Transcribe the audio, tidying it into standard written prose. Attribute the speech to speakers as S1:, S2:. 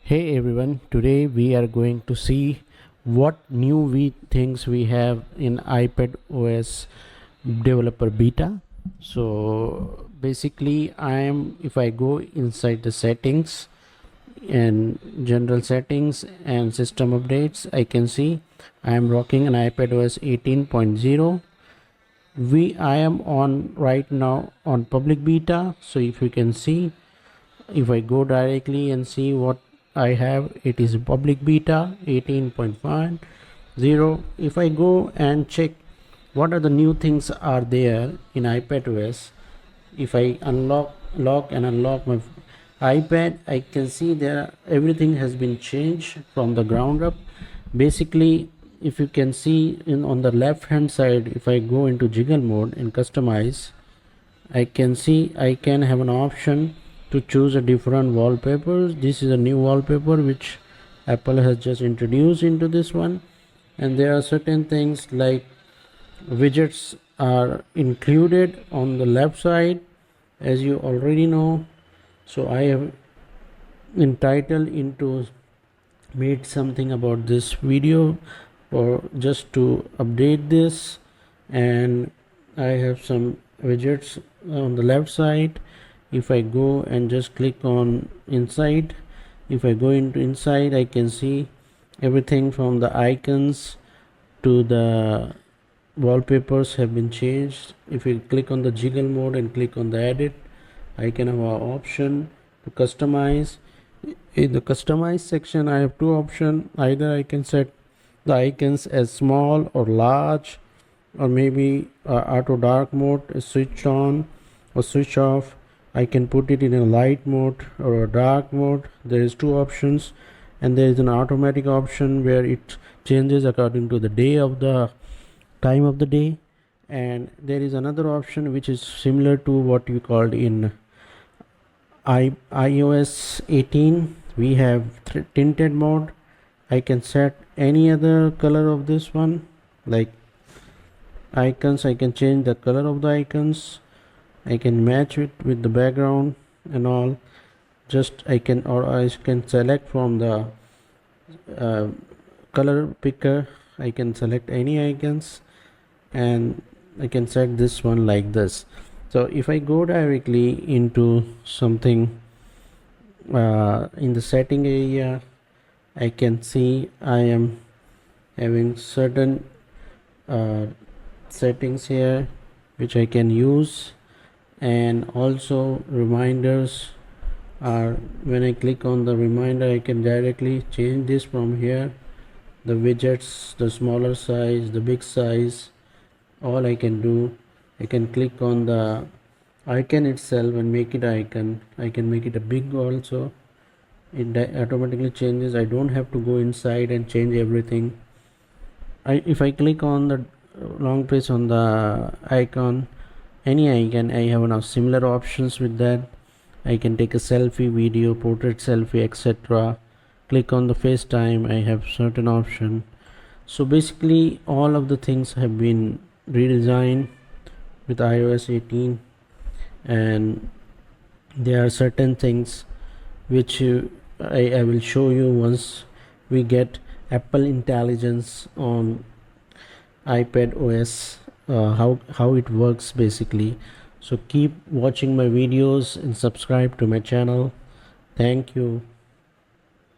S1: Hey everyone, today we are going to see what new things we have in iPadOS developer beta. So basically if I go inside the settings and general settings and system updates, I can see I am rocking an iPadOS 18.0. I am on right now on public beta. So if you can see, if I go directly and see what I have, it is public beta 18.50. If I go and check what are the new things are there in iPadOS, if I lock and unlock my iPad, I can see there everything has been changed from the ground up. Basically, if you can see on the left hand side, if I go into jiggle mode and customize, I can see I can have an option to choose a different wallpapers. This is a new wallpaper which Apple has just introduced into this one, and there are certain things like widgets are included on the left side, as you already know. So I have entitled into made something about this video or just to update this, and I have some widgets on the left side. If I go and just click on inside, if I go into inside, I can see everything from the icons to the wallpapers have been changed. If you click on the jiggle mode and click on the edit, I can have an option to customize. In the customize section, I have two options. Either I can set the icons as small or large, or maybe auto dark mode, switch on or switch off. I can put it in a light mode or a dark mode. There is two options, and there is an automatic option where it changes according to the day of the time of the day, and there is another option which is similar to what we called in iOS 18. We have tinted mode. I can set any other color of this one, like icons. I can change the color of the icons. I can match it with the background and all. Just I can select from the color picker. I can select any icons, and I can set this one like this. So if I go directly into something in the setting area, I can see I am having certain settings here which I can use, and also reminders are, when I click on the reminder, I can directly change this from here. The widgets, the smaller size, the big size, all I can do, I can click on the icon itself and make it icon. I can make it a big also. It automatically changes. I don't have to go inside and change everything. If I click on the long press on the icon, any icon, I have now similar options with that. I can take a selfie, video, portrait selfie, etc. Click on the FaceTime, I have certain option. So basically all of the things have been redesigned with iOS 18, and there are certain things which I will show you once we get Apple Intelligence on iPadOS, how it works basically. So keep watching my videos and subscribe to my channel. Thank you.